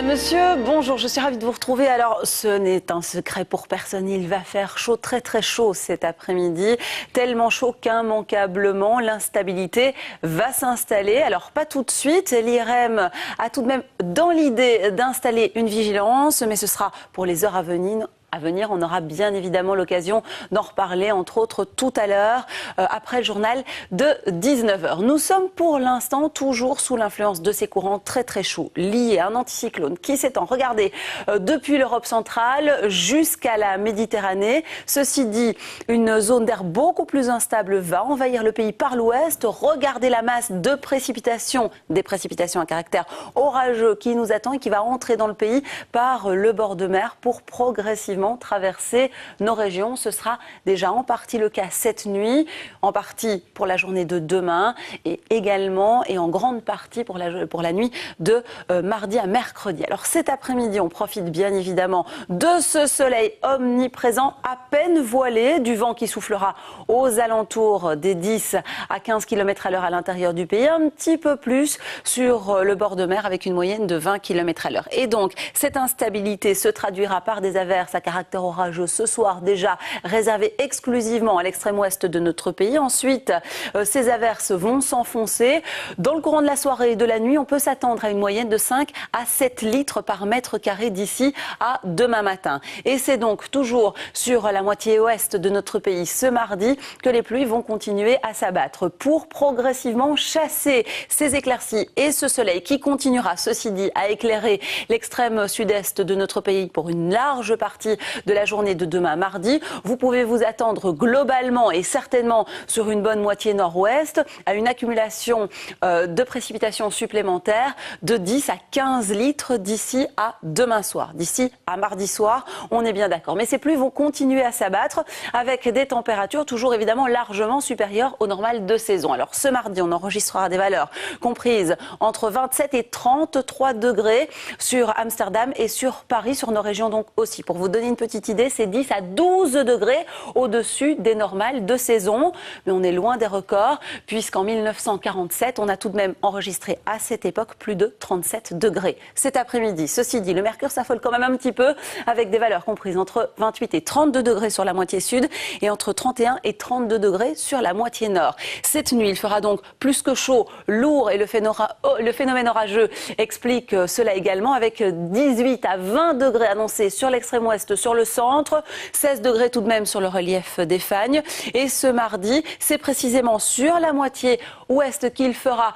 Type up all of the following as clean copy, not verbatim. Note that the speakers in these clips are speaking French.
Madame, Monsieur, bonjour, je suis ravie de vous retrouver. Alors, ce n'est un secret pour personne, il va faire chaud, très très chaud cet après-midi. Tellement chaud qu'immanquablement, l'instabilité va s'installer. Alors, pas tout de suite, l'IRM a tout de même dans l'idée d'installer une vigilance, mais ce sera pour les heures à venir. On aura bien évidemment l'occasion d'en reparler, entre autres tout à l'heure, après le journal de 19h. Nous sommes pour l'instant toujours sous l'influence de ces courants très très chauds, liés à un anticyclone qui s'étend, regardez, depuis l'Europe centrale jusqu'à la Méditerranée. Ceci dit, une zone d'air beaucoup plus instable va envahir le pays par l'ouest. Regardez la masse de précipitations, des précipitations à caractère orageux qui nous attend et qui va entrer dans le pays par le bord de mer pour progressivement traverser nos régions. Ce sera déjà en partie le cas cette nuit, en partie pour la journée de demain et également et en grande partie pour la nuit de mardi à mercredi. Alors cet après-midi, on profite bien évidemment de ce soleil omniprésent, à peine voilé, du vent qui soufflera aux alentours des 10 à 15 km à l'heure à l'intérieur du pays, un petit peu plus sur le bord de mer avec une moyenne de 20 km à l'heure. Et donc cette instabilité se traduira par des averses à caractère orageux ce soir, déjà réservé exclusivement à l'extrême ouest de notre pays. Ensuite, ces averses vont s'enfoncer. Dans le courant de la soirée et de la nuit, on peut s'attendre à une moyenne de 5 à 7 litres par mètre carré d'ici à demain matin. Et c'est donc toujours sur la moitié ouest de notre pays ce mardi que les pluies vont continuer à s'abattre pour progressivement chasser ces éclaircies et ce soleil qui continuera, ceci dit, à éclairer l'extrême sud-est de notre pays pour une large partie de la journée de demain mardi. Vous pouvez vous attendre globalement et certainement sur une bonne moitié nord-ouest à une accumulation de précipitations supplémentaires de 10 à 15 litres d'ici à demain soir, d'ici à mardi soir, on est bien d'accord. Mais ces pluies vont continuer à s'abattre avec des températures toujours évidemment largement supérieures au normal de saison. Alors ce mardi, on enregistrera des valeurs comprises entre 27 et 33 degrés sur Amsterdam et sur Paris, sur nos régions donc aussi. Pour vous donner une petite idée, c'est 10 à 12 degrés au-dessus des normales de saison. Mais on est loin des records, puisqu'en 1947, on a tout de même enregistré à cette époque plus de 37 degrés. Cet après-midi, ceci dit, le mercure s'affole quand même un petit peu, avec des valeurs comprises entre 28 et 32 degrés sur la moitié sud et entre 31 et 32 degrés sur la moitié nord. Cette nuit, il fera donc plus que chaud, lourd, et le phénomène orageux explique cela également, avec 18 à 20 degrés annoncés sur l'extrême ouest, sur le centre, 16 degrés tout de même sur le relief des Fagnes. Et ce mardi, c'est précisément sur la moitié est qu'il fera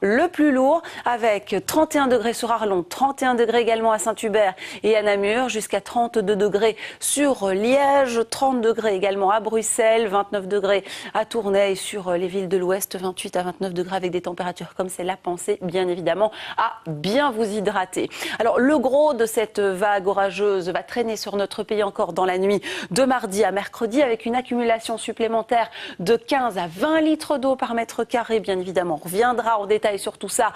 le plus lourd, avec 31 degrés sur Arlon, 31 degrés également à Saint-Hubert et à Namur, jusqu'à 32 degrés sur Liège, 30 degrés également à Bruxelles, 29 degrés à Tournai et sur les villes de l'Ouest, 28 à 29 degrés avec des températures comme celle-là. Pensez bien évidemment à bien vous hydrater. Alors le gros de cette vague orageuse va traîner sur notre pays encore dans la nuit de mardi à mercredi, avec une accumulation supplémentaire de 15 à 20 litres d'eau par mètre carré. Bien évidemment, on reviendra en détail sur tout ça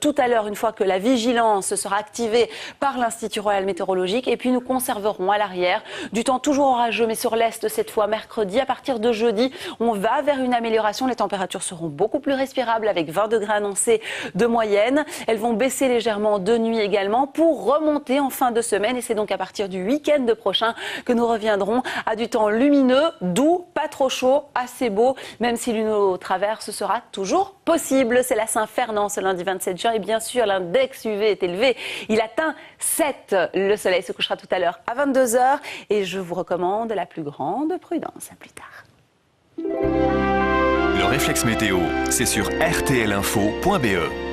tout à l'heure, une fois que la vigilance sera activée par l'Institut Royal Météorologique. Et puis nous conserverons à l'arrière du temps toujours orageux, mais sur l'Est cette fois mercredi. À partir de jeudi, on va vers une amélioration. Les températures seront beaucoup plus respirables, avec 20 degrés annoncés de moyenne. Elles vont baisser légèrement de nuit également pour remonter en fin de semaine. Et c'est donc à partir du week-end prochain que nous reviendrons à du temps lumineux, doux, pas trop chaud, assez beau, même si l'une ou l'autre averse sera toujours possible. C'est la Saint-Fernand ce lundi 27 juin et bien sûr l'index UV est élevé. Il atteint 7. Le soleil se couchera tout à l'heure à 22h et je vous recommande la plus grande prudence. À plus tard. Le réflexe météo, c'est sur rtlinfo.be.